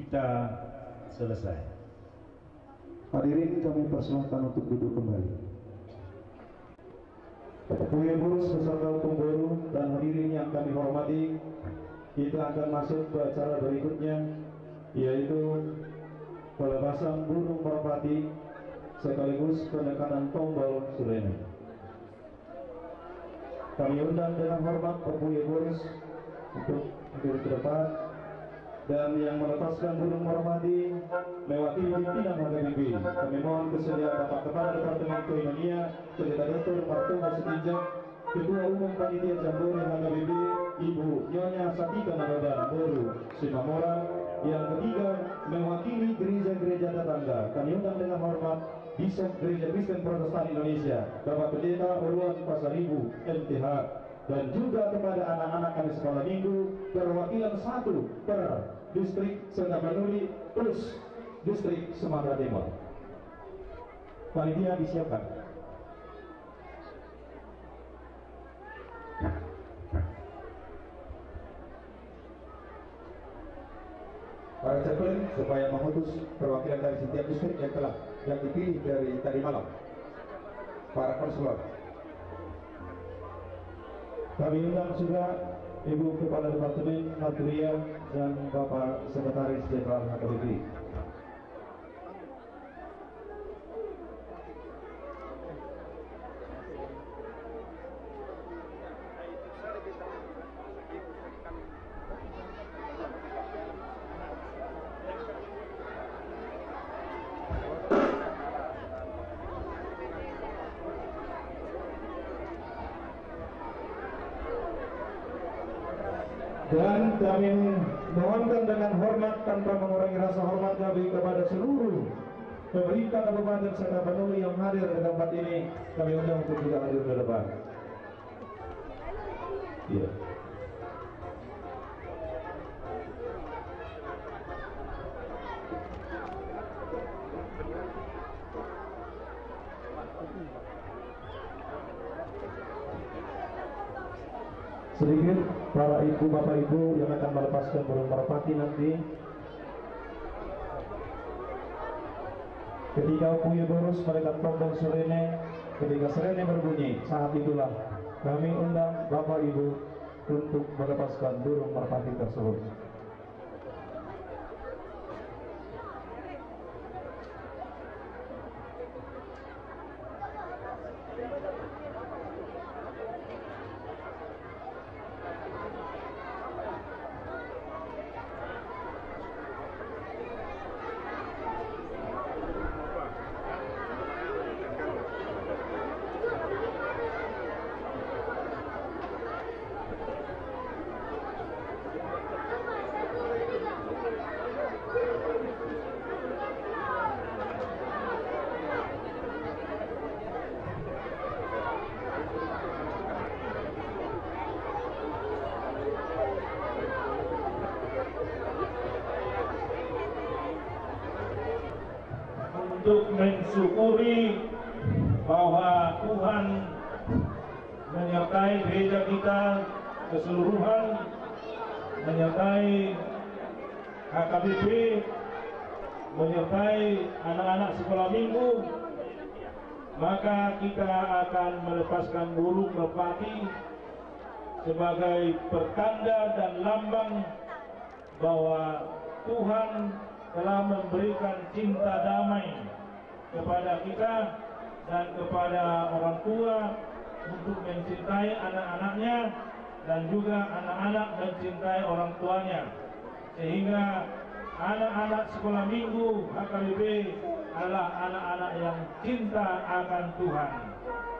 kita selesai. Hadirin, kami persilahkan untuk duduk kembali. Pengurus beserta pembaru dan hadirin yang kami hormati, kita akan masuk ke acara berikutnya, yaitu pelepasan burung merpati sekaligus penekanan tombol sirene. Kami undang dengan hormat Bapak Pengurus untuk hadir ke depan, dan yang melepaskan burung merpati mewakili pimpinan HKBP. Kami mohon kesediaan Bapak Kepala Departemen Koinonia, Pendeta Dr. Martomo Setinjak, Ketua Umum Panitia Jambore HKBP, Ibu Nyonya Satika Nababan Boru Simamora. Yang ketiga, mewakili gereja-gereja tetangga, kami undang dengan hormat Bishop Gereja Kristen Protestan Indonesia, Bapak Pendeta Urwan Pasaribu MTH, dan juga kepada anak-anak kami sekolah minggu perwakilan 1 per distrik Sendapanuli plus distrik Sumatera Timur. Panitia disiapkan. Para chaplain supaya memutus perwakilan dari setiap distrik yang dipilih dari tadi malam. Para konselor. Kami undang juga Ibu Kepala Departemen Material dan Bapak Sekretaris Jenderal HKBP. Dan kami mohonkan dengan hormat tanpa mengurangi rasa hormat kami kepada seluruh pemerintah Kabupaten Sendapanuli yang hadir di tempat ini. Kami undang untuk juga hadir ke depan. Iya. Sedikit para ibu bapak ibu yang akan melepaskan burung merpati nanti, ketika Pengurus menekan tombol sirene, ketika sirene berbunyi, saat itulah kami undang bapak ibu untuk melepaskan burung merpati tersebut. Untuk mensyukuri bahwa Tuhan menyertai gereja kita keseluruhan, menyertai HKBP, menyertai anak-anak sekolah minggu, maka kita akan melepaskan burung merpati sebagai pertanda dan lambang bahwa Tuhan telah memberikan cinta damai kepada kita dan kepada orang tua untuk mencintai anak-anaknya dan juga anak-anak mencintai orang tuanya, sehingga anak-anak sekolah minggu HKBP adalah anak-anak yang cinta akan Tuhan.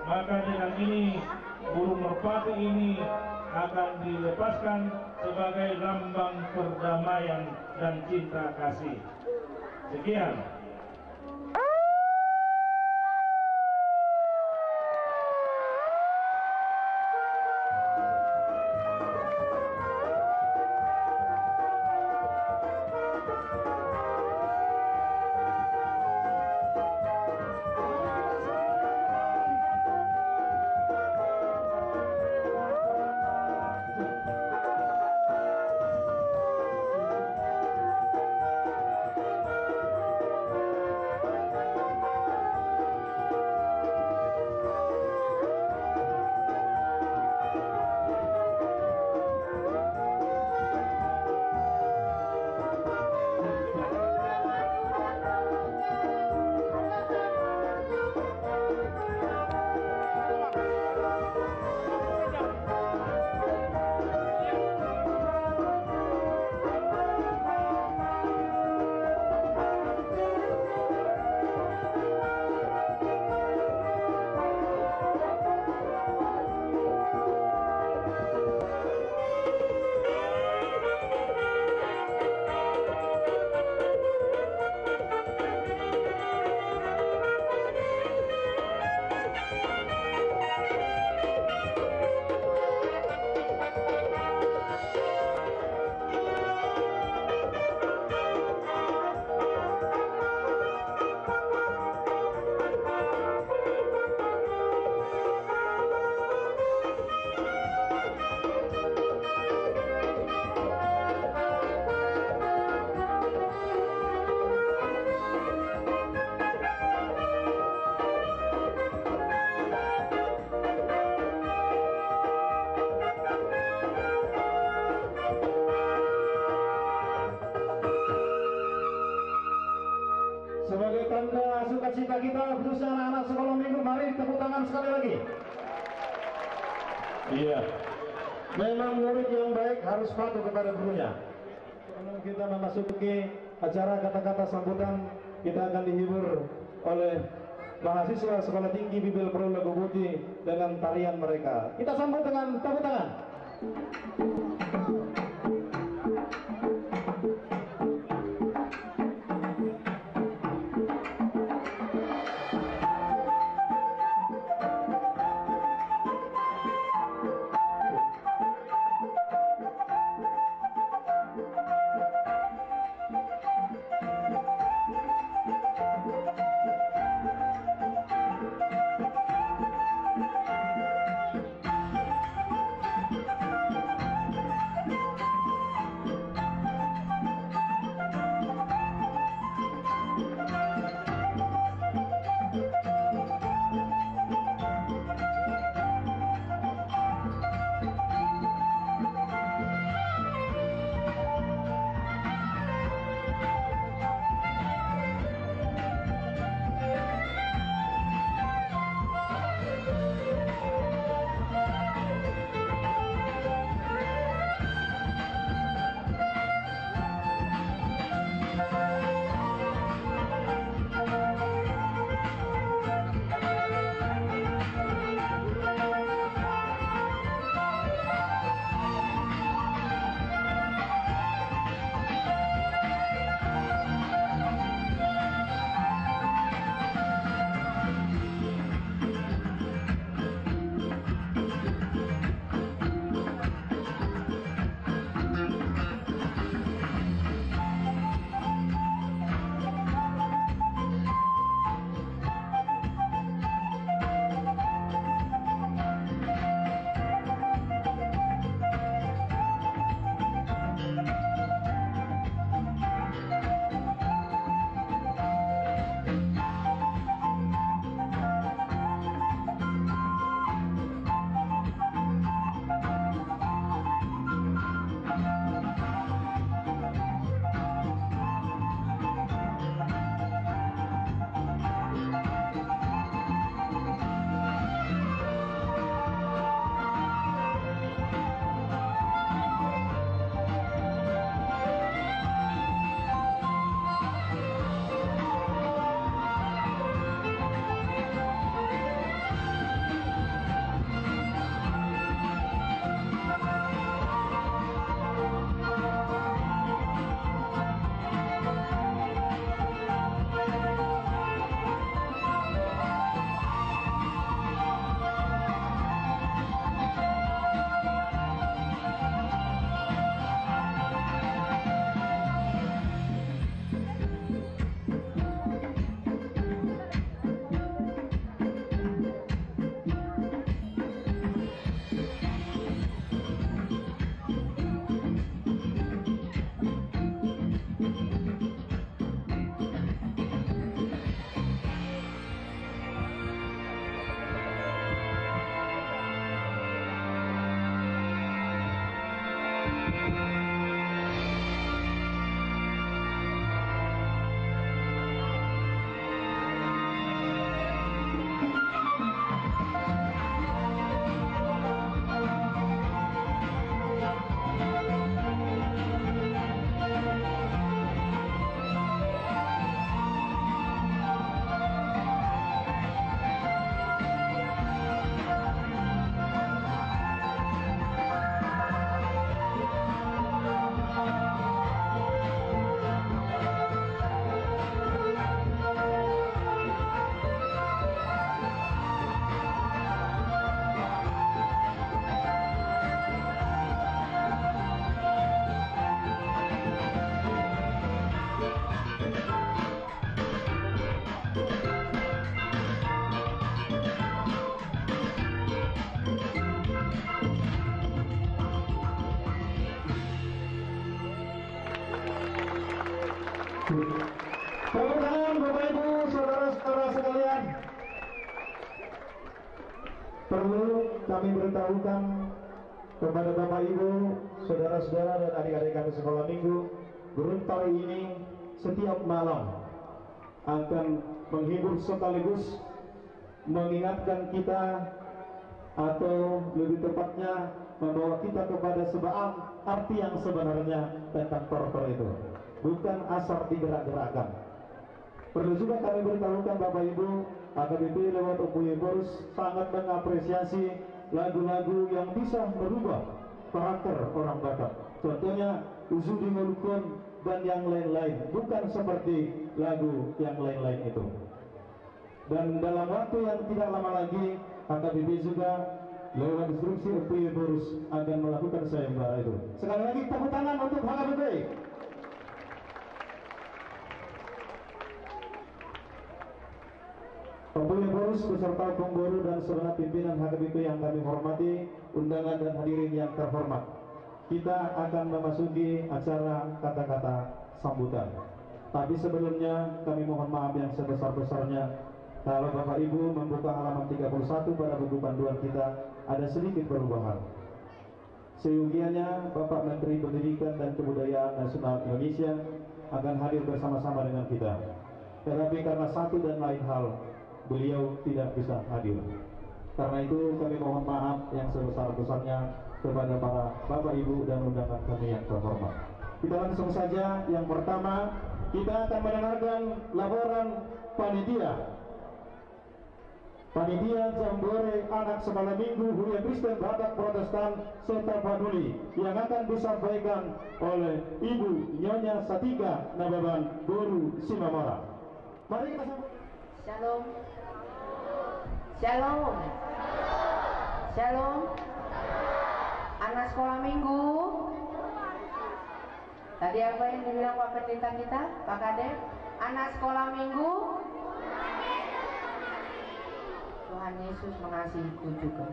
Maka dengan ini burung merpati ini akan dilepaskan sebagai lambang perdamaian dan cinta kasih. Sekian. tangan sekali lagi. Iya. Memang murid yang baik harus patuh kepada gurunya. Sebelum kita memasuki acara kata-kata sambutan, kita akan dihibur oleh mahasiswa Sekolah Tinggi Bibel Pro Lagu Putih dengan tarian mereka. Kita sambut dengan tepuk tangan. Tepuk tangan Bapak Ibu, saudara-saudara sekalian. Perlu kami beritahukan kepada Bapak Ibu, saudara-saudara dan adik-adik kami sekolah minggu, gurun tari ini setiap malam akan menghibur sekaligus mengingatkan kita, atau lebih tepatnya membawa kita kepada sebuah arti yang sebenarnya tentang tortor itu, bukan asal digerak-gerakkan. Perlu juga kami beritahukan Bapak Ibu, HKBP lewat Opuye Boris sangat mengapresiasi lagu-lagu yang bisa merubah karakter orang Batak. Contohnya Uzudi Ngolukon dan yang lain-lain, bukan seperti lagu yang lain-lain itu. Dan dalam waktu yang tidak lama lagi, HKBP juga lewat instruksi Opuye Boris akan melakukan sayembara itu. Sekali lagi tepuk tangan untuk HKBP. Opuye Boris beserta pengurus dan segenap pimpinan HKBP yang kami hormati, undangan dan hadirin yang terhormat. Kita akan memasuki acara kata-kata sambutan. Tapi sebelumnya kami mohon maaf yang sebesar-besarnya kalau Bapak Ibu membuka halaman 31 pada buku panduan kita, ada sedikit perubahan. Seyogianya Bapak Menteri Pendidikan dan Kebudayaan Nasional Indonesia akan hadir bersama-sama dengan kita. Tetapi karena satu dan lain hal, beliau tidak bisa hadir. Karena itu kami mohon maaf yang sebesar-besarnya kepada para Bapak Ibu dan undangan kami yang terhormat. Kita langsung saja. Yang pertama, kita akan mendengarkan laporan Panitia Jambore Anak Semalam Minggu Huria Kristen Batak Protestan serta Paduli yang akan disampaikan oleh Ibu Nyonya Satika Nababan Boru Simamora. Mari kita sambut. Shalom. Shalom. Shalom. Anak sekolah minggu. Tadi apa yang dibilang Pak Pendeta kita, Pak Kadep? Anak sekolah minggu. Tuhan Yesus mengasihiku juga.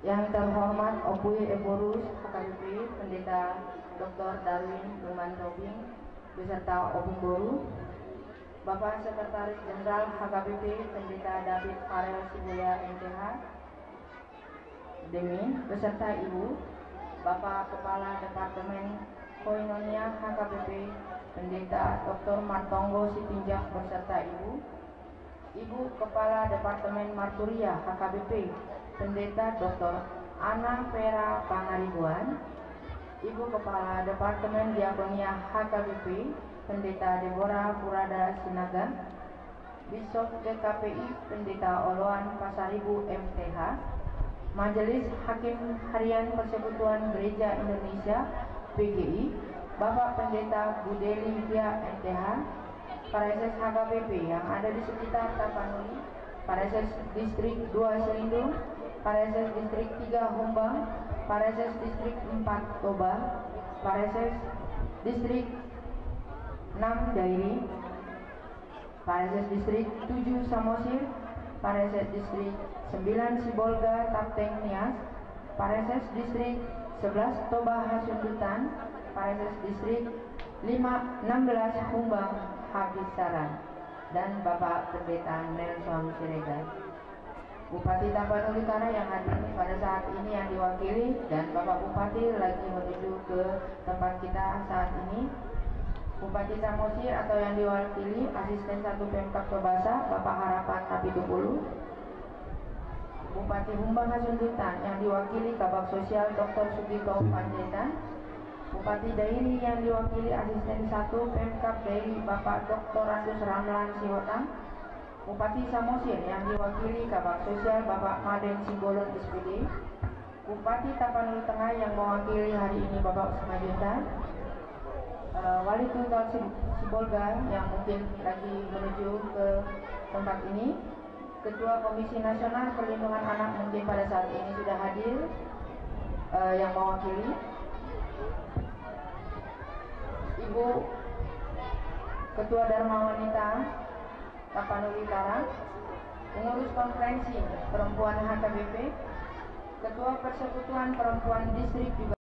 Yang terhormat Opuye Boris HKBP Pendeta Dr. Darwin Numan Robing beserta Opung Boru, Bapak Sekretaris Jenderal HKBP Pendeta David Farel Sibuya MTH Demi beserta Ibu, Bapak Kepala Departemen Koinonia HKBP Pendeta Dr. Martonggo Sitinjak beserta Ibu, Ibu Kepala Departemen Marturia HKBP Pendeta Dr. Ana Vera Pangaribuan, Ibu Kepala Departemen Diakonia HKBP Pendeta Deborah Purada Sinaga, Bishop DKPI Pendeta Oloan Pasaribu MTH, Majelis Hakim Harian Persekutuan Gereja Indonesia PGI, Bapak Pendeta Budeli Widya MTH, Pareses HKBP yang ada di sekitar Tapanuli, Pareses Distrik 2 Serindung, Pareses Distrik 3 Humbang, Pareses Distrik 4 Toba, Pareses Distrik 6 Dairi, Pareses Distrik 7 Samosir, Pareses Distrik 9 Sibolga Tapteng Nias, Pareses Distrik 11 Toba Hasundutan, Pareses Distrik 16 Humbang Habis Saran, dan Bapak Pendeta Nelson Siregar. Bupati Tapanuli Utara yang hadir pada saat ini yang diwakili, dan Bapak Bupati lagi menuju ke tempat kita saat ini. Bupati Samosir atau yang diwakili Asisten 1 Pemkab Tobasa Bapak Harapan Napitupulu. Bupati Humbang Hasundutan yang diwakili Kabak Sosial Dr. Sugito Panjaitan. Bupati Dairi yang diwakili Asisten 1 Pemkab Dairi Bapak Dr. Randus Ramlan Siwotang. Bupati Samosir yang diwakili Kabak Sosial Bapak Maden Simbolon SPD. Bupati Tapanuli Tengah yang mewakili hari ini Bapak Usman Junta. Wali Tunggal Sibolga yang mungkin lagi menuju ke tempat ini. Ketua Komisi Nasional Perlindungan Anak mungkin pada saat ini sudah hadir yang mewakili. Ibu Ketua Dharma Wanita Tapanuli Utara, pengurus konferensi perempuan HKBP, Ketua Persekutuan Perempuan Distrik juga